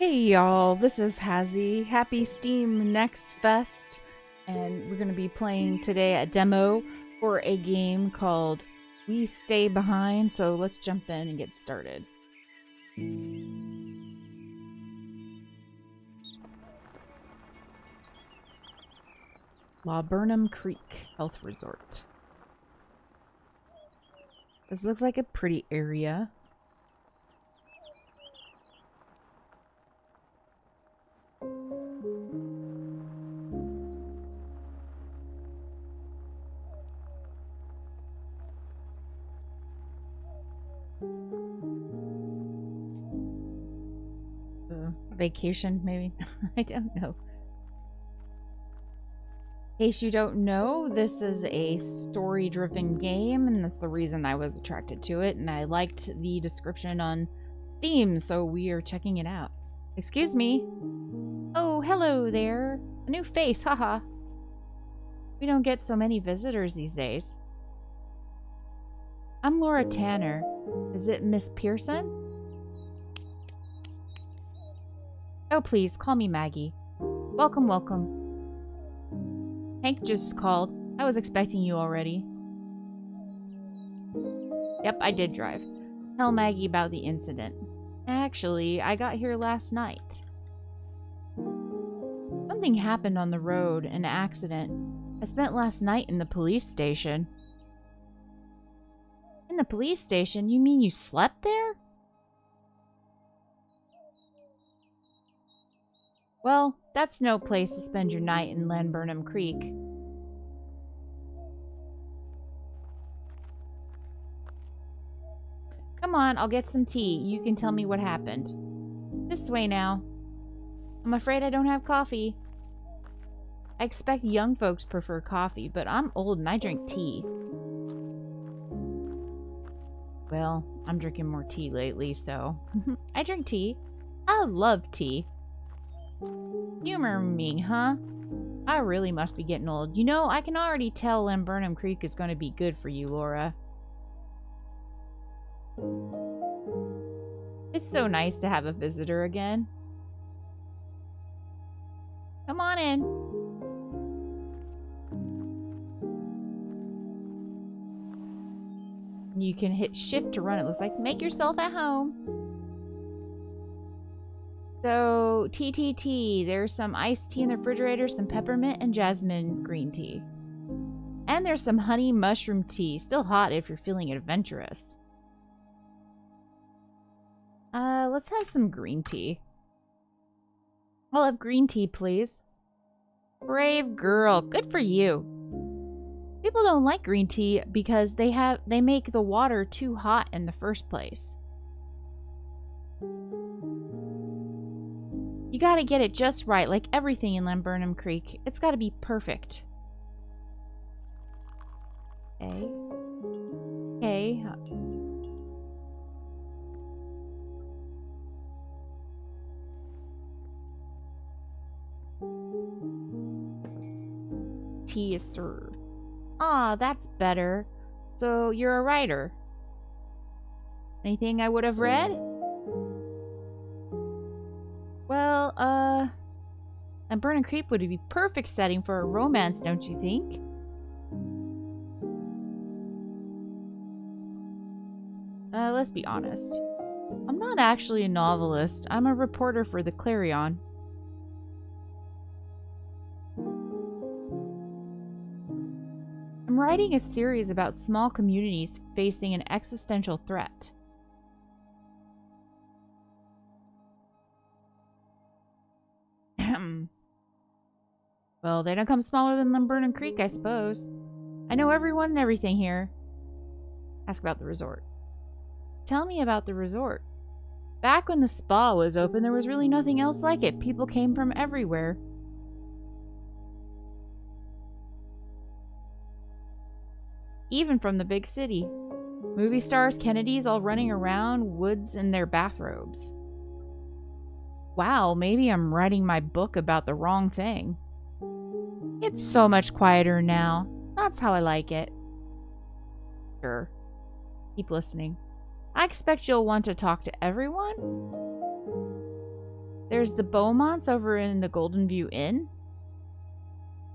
Hey y'all, this is Hazzie. Happy Steam Next Fest, and we're going to be playing today a demo for a game called We Stay Behind, so let's jump in and get started. Laburnum Creek Health Resort. This looks like a pretty area. Vacation, maybe? I don't know. In case you don't know, this is a story-driven game, and that's the reason I was attracted to it, and I liked the description on Steam, so we are checking it out. Excuse me. Oh, hello there. A new face, haha. We don't get so many visitors these days. I'm Laura Tanner. Is it Miss Pearson? Oh, please, call me Maggie. Welcome, welcome. Hank just called. I was expecting you already. Yep, I did drive. Tell Maggie about the incident. Actually, I got here last night. Something happened on the road, an accident. I spent last night in the police station. In the police station? You mean you slept there? Well, that's no place to spend your night in Laburnum Creek. Come on, I'll get some tea. You can tell me what happened. This way now. I'm afraid I don't have coffee. I expect young folks prefer coffee, but I'm old and I drink tea. Well, I'm drinking more tea lately, so... I drink tea. I love tea. Humor me, huh? I really must be getting old. You know, I can already tell Laburnum Creek is going to be good for you, Laura. It's so nice to have a visitor again. Come on in. You can hit shift to run, it looks like. Make yourself at home. So, tea. There's some iced tea in the refrigerator, some peppermint and jasmine green tea. And there's some honey mushroom tea. Still hot if you're feeling adventurous. Let's have some green tea. I'll have green tea, please. Brave girl. Good for you. People don't like green tea because they make the water too hot in the first place. You gotta get it just right, like everything in Laburnum Creek. It's gotta be perfect. Okay. Tea is served. Ah, that's better. So, you're a writer. Anything I would have read? Well, Laburnum Creek would be perfect setting for a romance, don't you think? Let's be honest. I'm not actually a novelist. I'm a reporter for the Clarion. I'm writing a series about small communities facing an existential threat. Well, they don't come smaller than Laburnum Creek, I suppose. I know everyone and everything here. Ask about the resort. Tell me about the resort. Back when the spa was open, there was really nothing else like it. People came from everywhere. Even from the big city. Movie stars, Kennedys, all running around, Woods in their bathrobes. Wow, maybe I'm writing my book about the wrong thing. It's so much quieter now. That's how I like it. Sure. Keep listening. I expect you'll want to talk to everyone? There's the Beaumonts over in the Golden View Inn.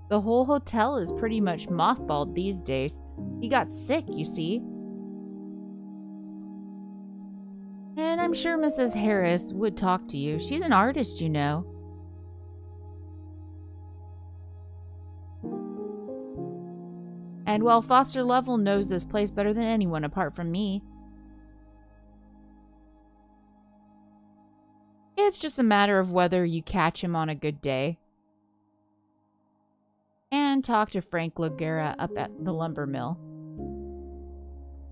The whole hotel is pretty much mothballed these days. He got sick, you see. And I'm sure Mrs. Harris would talk to you. She's an artist, you know. And well, Foster Lovell knows this place better than anyone apart from me. It's just a matter of whether you catch him on a good day. And talk to Frank Lagera up at the lumber mill.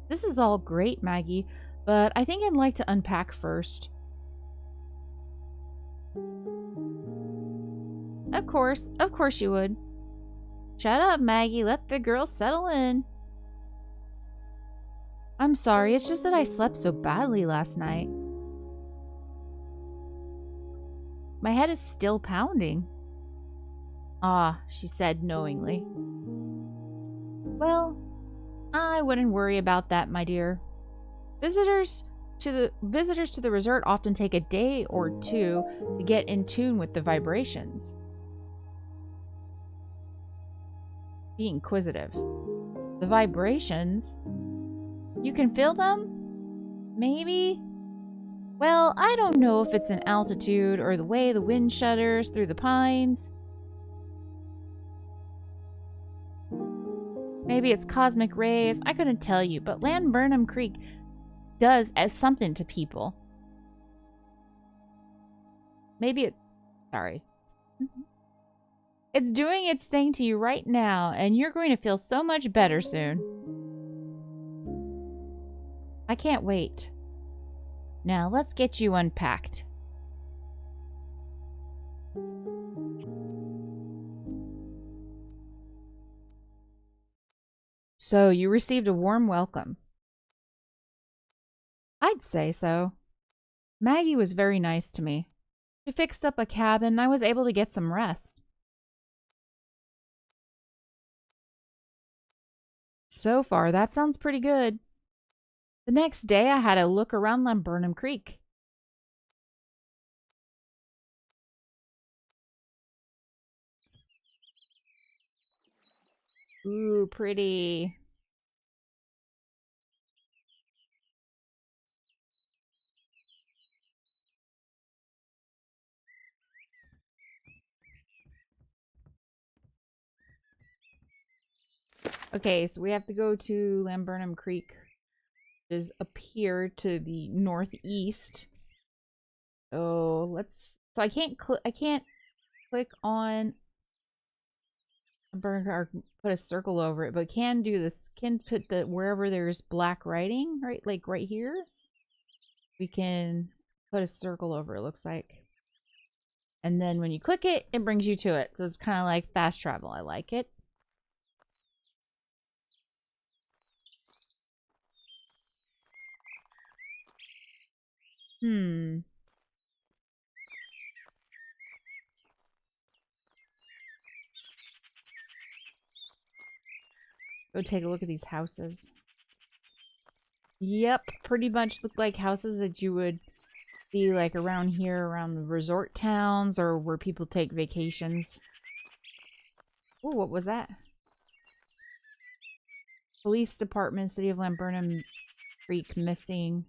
This is all great, Maggie, but I think I'd like to unpack first. Of course you would. Shut up, Maggie. Let the girl settle in. I'm sorry, it's just that I slept so badly last night. My head is still pounding. Ah, she said knowingly. Well, I wouldn't worry about that, my dear. Visitors to the resort often take a day or two to get in tune with the vibrations. Be inquisitive. The vibrations? You can feel them? Maybe? Well, I don't know if it's an altitude or the way the wind shudders through the pines. Maybe it's cosmic rays. I couldn't tell you, but Burnham Creek does something to people. Maybe sorry. It's doing its thing to you right now, and you're going to feel so much better soon. I can't wait. Now, let's get you unpacked. So, you received a warm welcome. I'd say so. Maggie was very nice to me. She fixed up a cabin and I was able to get some rest. So far, that sounds pretty good. The next day, I had a look around Burnham Creek. Ooh, pretty. Okay, so we have to go to Burnham Creek, which is up here to the northeast. So I can't click on or put a circle over it, but can do this. Can put the wherever there's black writing, right? Like right here. We can put a circle over it, looks like. And then when you click it, it brings you to it. So it's kind of like fast travel. I like it. Go take a look at these houses. Yep, pretty much look like houses that you would see like around here, around the resort towns or where people take vacations. Oh, what was that? Police Department, City of Burnham Creek, missing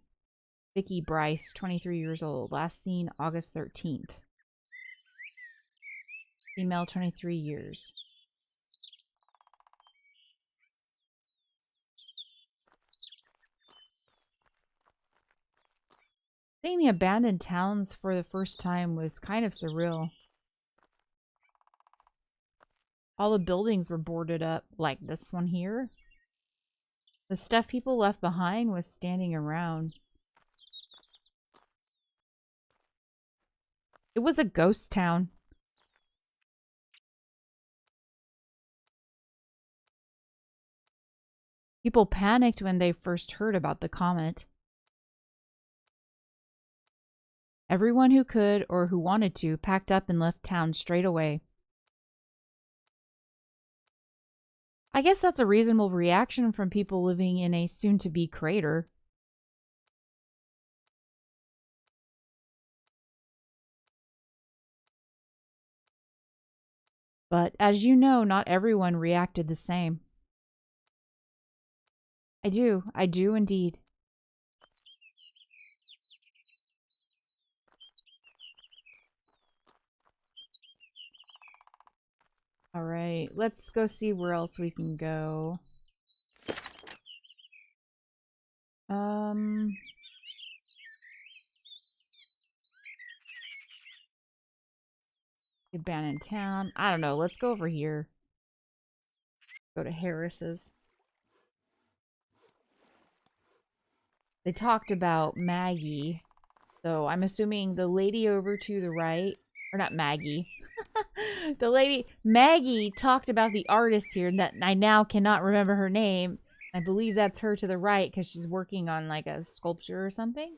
Vicky Bryce, 23 years old. Last seen August 13th. Female, 23 years. Seeing the abandoned towns for the first time was kind of surreal. All the buildings were boarded up, like this one here. The stuff people left behind was standing around. It was a ghost town. People panicked when they first heard about the comet. Everyone who could or who wanted to packed up and left town straight away. I guess that's a reasonable reaction from people living in a soon-to-be crater. But as you know, not everyone reacted the same. I do indeed. All right, let's go see where else we can go. Abandoned town. I don't know. Let's go over here. Go to Harris's. They talked about Maggie. So I'm assuming the lady over to the right, or not Maggie. The lady, Maggie talked about the artist here that I now cannot remember her name. I believe that's her to the right because she's working on like a sculpture or something.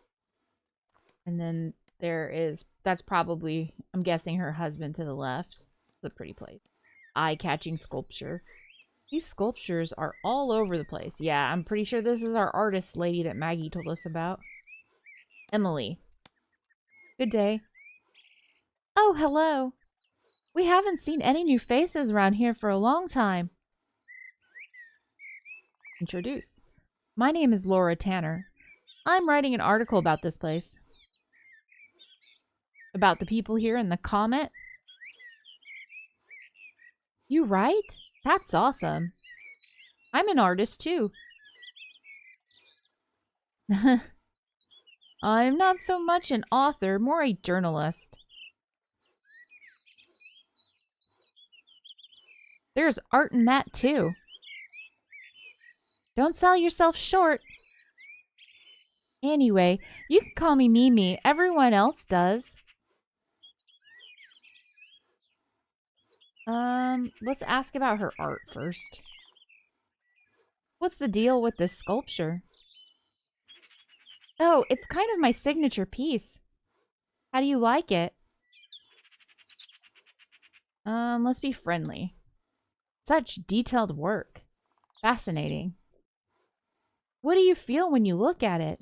And then that's probably, I'm guessing, her husband to the left. It's a pretty place. Eye-catching sculpture. These sculptures are all over the place. Yeah, I'm pretty sure this is our artist lady that Maggie told us about. Emily. Good day. Oh, hello. We haven't seen any new faces around here for a long time. Introduce. My name is Laura Tanner. I'm writing an article about this place. About the people here in the comet. You write? That's awesome. I'm an artist too. I'm not so much an author, more a journalist. There's art in that too. Don't sell yourself short. Anyway, you can call me Mimi. Everyone else does. Let's ask about her art first. What's the deal with this sculpture? Oh, it's kind of my signature piece. How do you like it? Let's be friendly. Such detailed work. Fascinating. What do you feel when you look at it?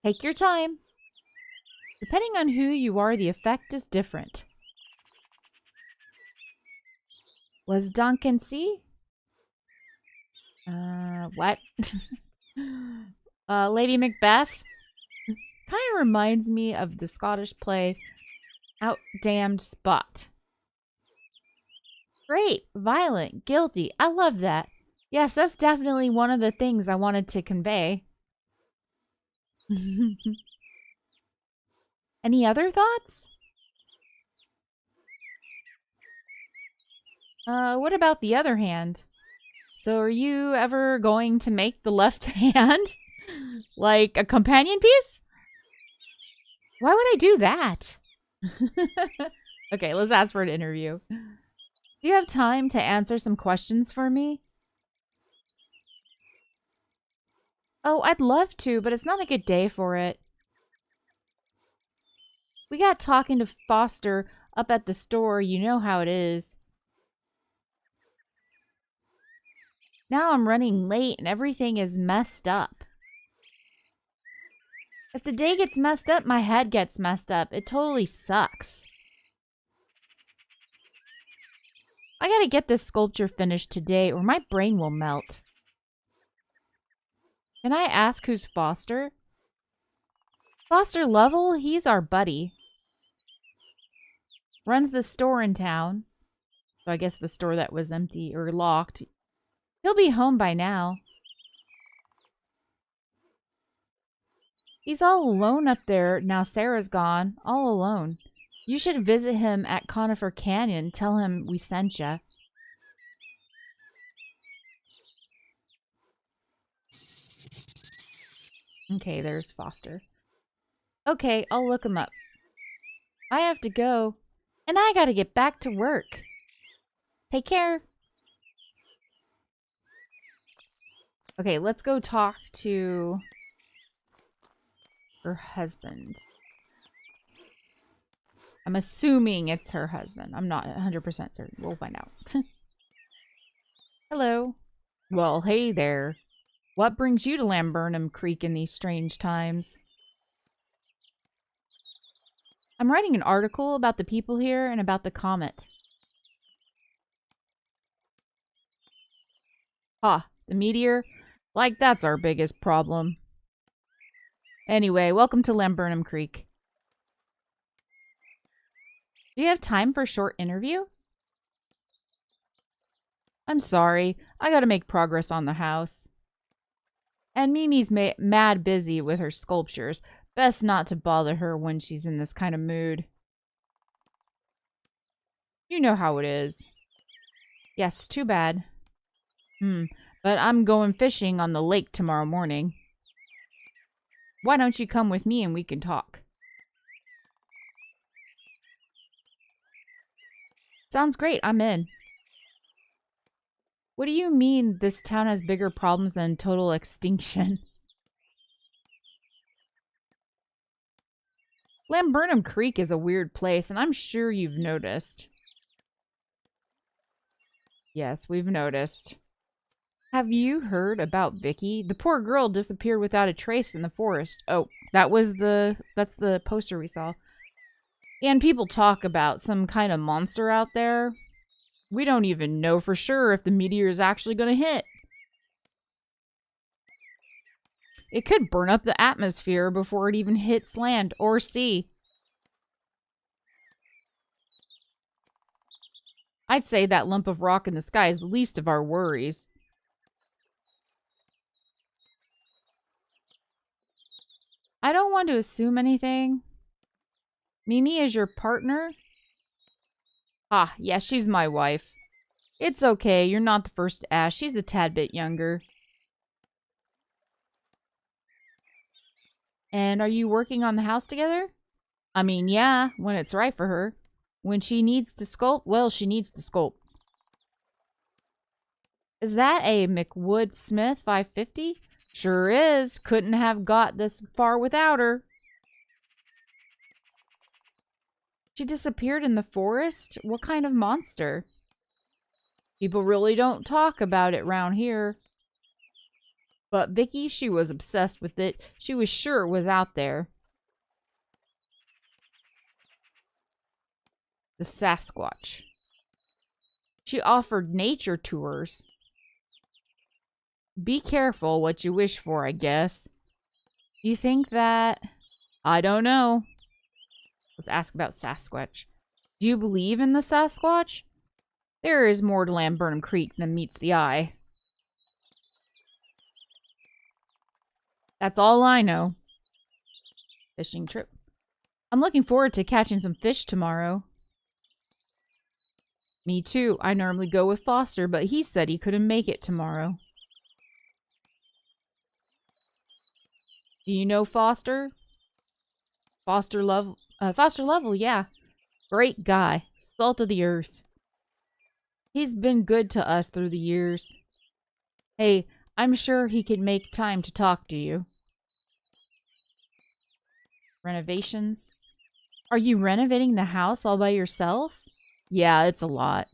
Take your time. Depending on who you are, the effect is different. Was Duncan C? What? Lady Macbeth? Kind of reminds me of the Scottish play Out Damned Spot. Great, violent, guilty. I love that. Yes, that's definitely one of the things I wanted to convey. Any other thoughts? What about the other hand? So are you ever going to make the left hand like a companion piece? Why would I do that? Okay, let's ask for an interview. Do you have time to answer some questions for me? Oh, I'd love to, but it's not a good day for it. We got talking to Foster up at the store. You know how it is. Now I'm running late and everything is messed up. If the day gets messed up, my head gets messed up. It totally sucks. I gotta get this sculpture finished today or my brain will melt. Can I ask who's Foster? Foster Lovell? He's our buddy. Runs the store in town. So I guess the store that was empty or locked. He'll be home by now. He's all alone up there now Sarah's gone. All alone. You should visit him at Conifer Canyon. Tell him we sent ya. Okay, there's Foster. Okay, I'll look him up. I have to go. And I gotta get back to work. Take care. Okay, let's go talk to her husband. I'm assuming it's her husband. I'm not 100% certain. We'll find out. Hello. Well, hey there. What brings you to Lamburnum Creek in these strange times? I'm writing an article about the people here and about the comet. Ha, the meteor? Like, that's our biggest problem. Anyway, welcome to Lamburnum Creek. Do you have time for a short interview? I'm sorry. I gotta make progress on the house. And Mimi's mad busy with her sculptures. Best not to bother her when she's in this kind of mood. You know how it is. Yes, too bad. But I'm going fishing on the lake tomorrow morning. Why don't you come with me and we can talk? Sounds great, I'm in. What do you mean this town has bigger problems than total extinction? Lamburnum Creek is a weird place, and I'm sure you've noticed. Yes, we've noticed. Have you heard about Vicky? The poor girl disappeared without a trace in the forest. Oh, that's the poster we saw. And people talk about some kind of monster out there. We don't even know for sure if the meteor is actually going to hit. It could burn up the atmosphere before it even hits land or sea. I'd say that lump of rock in the sky is the least of our worries. I don't want to assume anything. Mimi is your partner? Ah, yeah, she's my wife. It's okay, you're not the first to ask. She's a tad bit younger. And are you working on the house together? I mean, yeah, when it's right for her. When she needs to sculpt, well, she needs to sculpt. Is that a McWood Smith 550? Sure is. Couldn't have got this far without her. She disappeared in the forest? What kind of monster? People really don't talk about it round here. But Vicky, she was obsessed with it. She was sure it was out there. The Sasquatch. She offered nature tours. Be careful what you wish for, I guess. Do you think that... I don't know. Let's ask about Sasquatch. Do you believe in the Sasquatch? There is more to Lamburnum Creek than meets the eye. That's all I know. Fishing trip. I'm looking forward to catching some fish tomorrow. Me too. I normally go with Foster, but he said he couldn't make it tomorrow. Do you know Foster? Foster Lovell, yeah. Great guy. Salt of the earth. He's been good to us through the years. Hey, I'm sure he could make time to talk to you. Renovations? Are you renovating the house all by yourself? Yeah, it's a lot.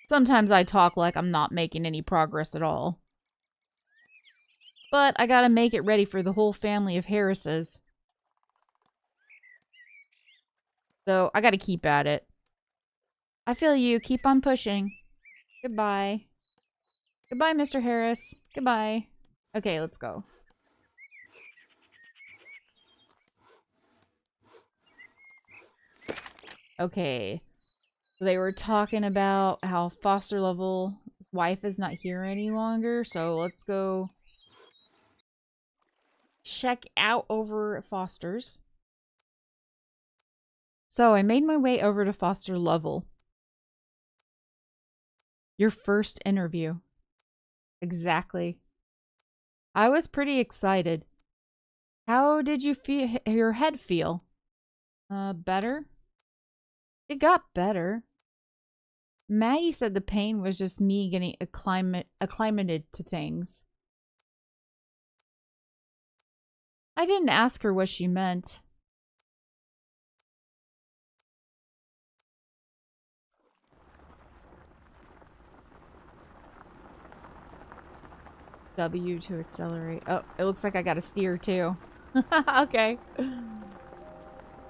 Sometimes I talk like I'm not making any progress at all. But I gotta make it ready for the whole family of Harrises. So I gotta keep at it. I feel you. Keep on pushing. Goodbye. Goodbye, Mr. Harris. Goodbye. Okay, let's go. Okay. So they were talking about how Foster Lovell's wife is not here any longer. So let's go check out over at Foster's. So I made my way over to Foster Lovell. Your first interview. Exactly. I was pretty excited. How did you feel? Your head feel? Better? It got better. Maggie said the pain was just me getting acclimated to things. I didn't ask her what she meant. W to accelerate. Oh, it looks like I got to steer too. Okay.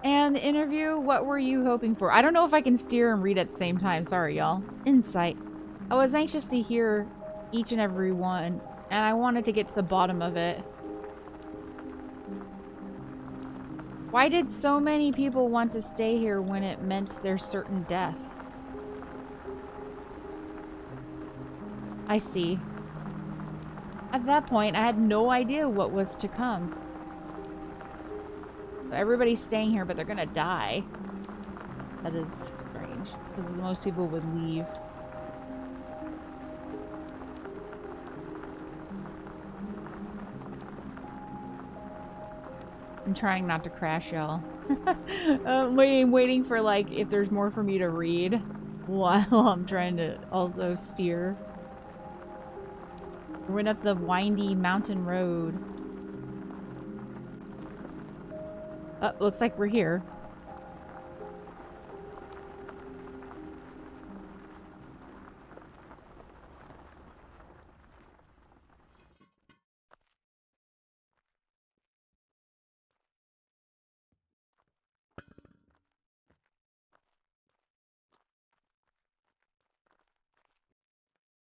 And the interview, what were you hoping for? I don't know if I can steer and read at the same time. Sorry, y'all. Insight. I was anxious to hear each and every one, and I wanted to get to the bottom of it. Why did so many people want to stay here when it meant their certain death? I see. At that point, I had no idea what was to come. Everybody's staying here, but they're gonna die. That is strange, because most people would leave. I'm trying not to crash, y'all. Waiting for, like, if there's more for me to read while I'm trying to also steer. We went up the windy mountain road. Oh, looks like we're here.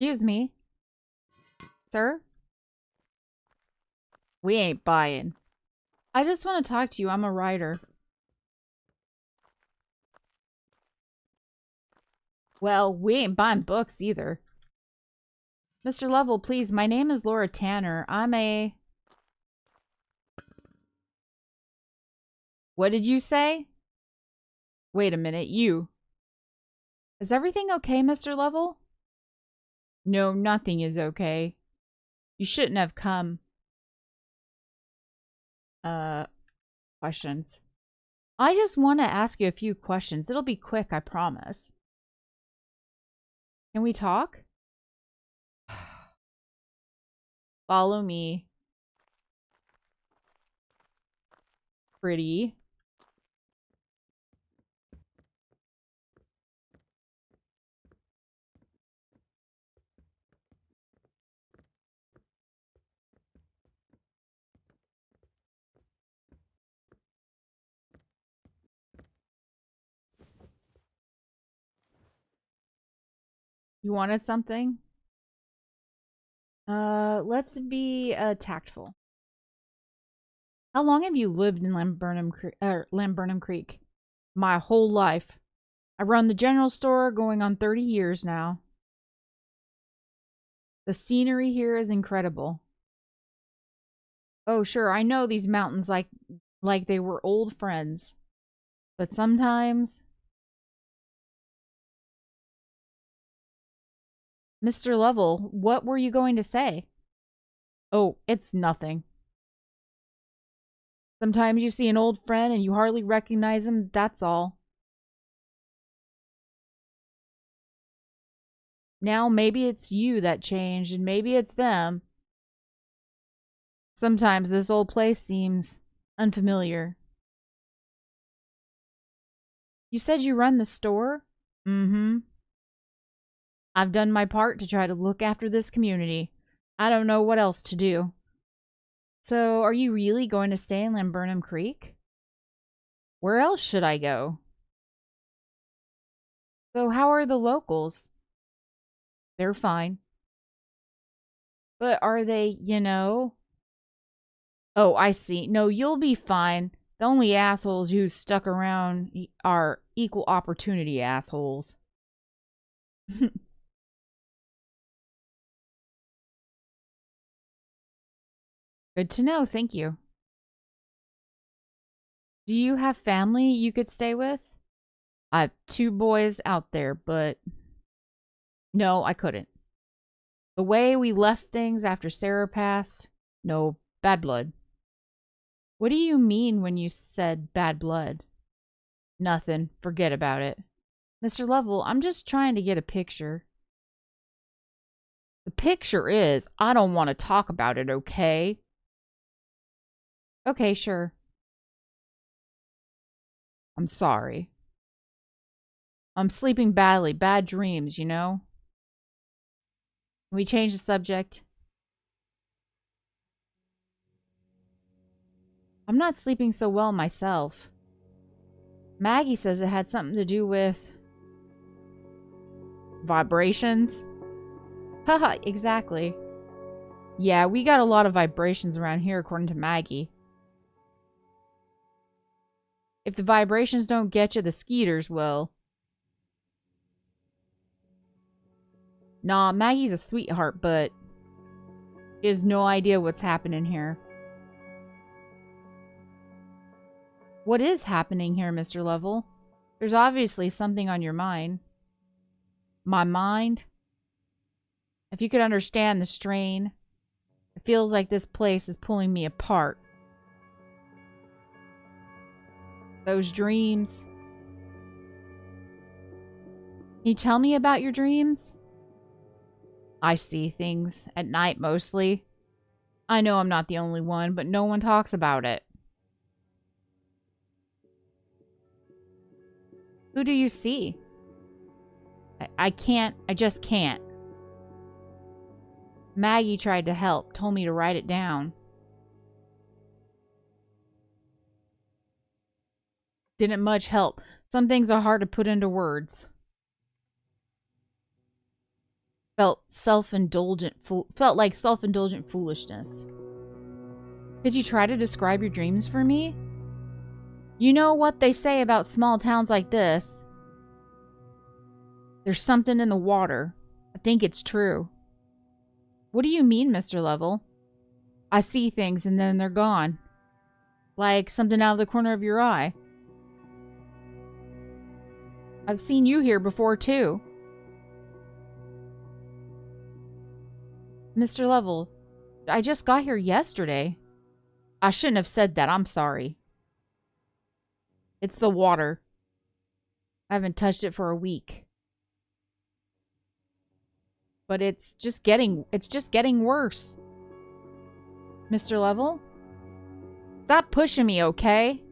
Excuse me. Sir? We ain't buying. I just want to talk to you. I'm a writer. Well, we ain't buying books either. Mr. Lovell, please, my name is Laura Tanner. I'm a... What did you say? Wait a minute, you. Is everything okay, Mr. Lovell? No, nothing is okay. You shouldn't have come. Questions. I just want to ask you a few questions. It'll be quick, I promise. Can we talk? Follow me. Pretty. You wanted something? Let's be tactful. How long have you lived in Lamburnum Creek? My whole life. I run the general store going on 30 years now. The scenery here is incredible. Oh, sure, I know these mountains like they were old friends. But sometimes... Mr. Lovell, what were you going to say? Oh, it's nothing. Sometimes you see an old friend and you hardly recognize him, that's all. Now maybe it's you that changed, and maybe it's them. Sometimes this old place seems unfamiliar. You said you run the store? Mm-hmm. I've done my part to try to look after this community. I don't know what else to do. So, are you really going to stay in Lamburnum Creek? Where else should I go? So, how are the locals? They're fine. But are they? Oh, I see. No, you'll be fine. The only assholes who stuck around are equal opportunity assholes. Good to know, thank you. Do you have family you could stay with? I have 2 boys out there, but... No, I couldn't. The way we left things after Sarah passed... No, bad blood. What do you mean when you said bad blood? Nothing. Forget about it. Mr. Lovell, I'm just trying to get a picture. The picture is, I don't want to talk about it, okay? Okay, sure. I'm sorry. I'm sleeping badly. Bad dreams, you know? Can we change the subject? I'm not sleeping so well myself. Maggie says it had something to do with vibrations. Haha, exactly. Yeah, we got a lot of vibrations around here, according to Maggie. If the vibrations don't get you, the skeeters will. Nah, Maggie's a sweetheart, but she has no idea what's happening here. What is happening here, Mr. Lovell? There's obviously something on your mind. My mind? If you could understand the strain, it feels like this place is pulling me apart. Those dreams. Can you tell me about your dreams? I see things at night mostly. I know I'm not the only one, but no one talks about it. Who do you see? I just can't. Maggie tried to help, told me to write it down. Didn't much help. Some things are hard to put into words. Felt like self-indulgent foolishness. Could you try to describe your dreams for me? You know what they say about small towns like this. There's something in the water. I think it's true. What do you mean, Mr. Lovell? I see things and then they're gone. Like something out of the corner of your eye. I've seen you here before, too. Mr. Lovell, I just got here yesterday. I shouldn't have said that. I'm sorry. It's the water. I haven't touched it for a week. But it's just getting worse. Mr. Lovell? Stop pushing me, okay?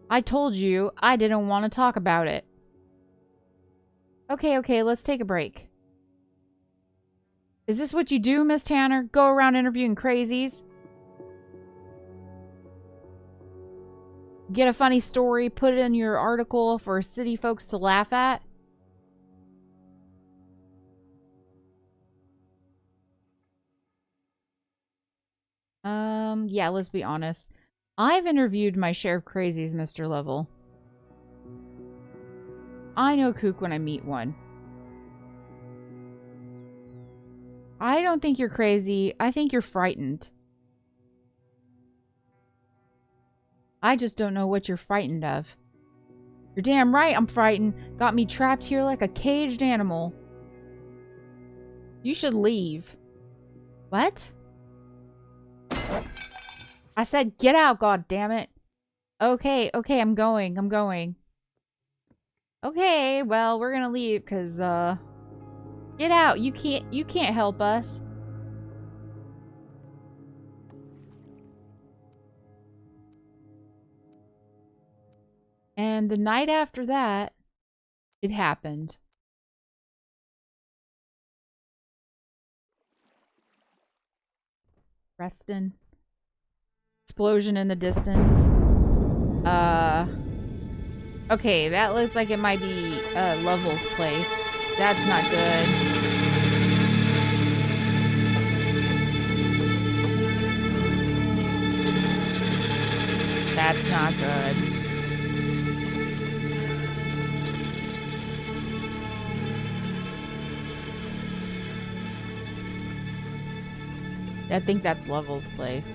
I told you I didn't want to talk about it. Okay, let's take a break. Is this what you do, Miss Tanner? Go around interviewing crazies? Get a funny story, put it in your article for city folks to laugh at? Yeah, let's be honest. I've interviewed my share of crazies, Mr. Lovell. I know kook when I meet one. I don't think you're crazy. I think you're frightened. I just don't know what you're frightened of. You're damn right I'm frightened. Got me trapped here like a caged animal. You should leave. What? I said get out, god damn it. Okay, I'm going. Okay, well, we're gonna leave because get out. You can't help us. And the night after that, it happened. Preston. Explosion in the distance. Okay, that looks like it might be Lovell's place. That's not good. That's not good. I think that's Lovell's place.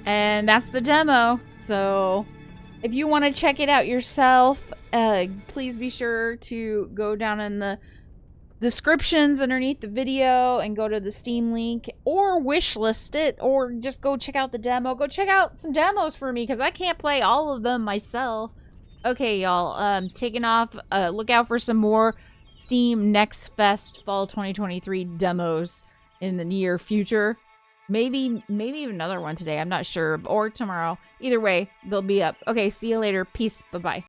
And that's the demo. So if you want to check it out yourself, please be sure to go down in the descriptions underneath the video and go to the Steam link, or wishlist it, or just go check out the demo. Go check out some demos for me because I can't play all of them myself. Okay, y'all, taking off. Look out for some more Steam Next Fest Fall 2023 demos in the near future. Maybe even another one today. I'm not sure. Or tomorrow. Either way, they'll be up. Okay, see you later. Peace. Bye-bye.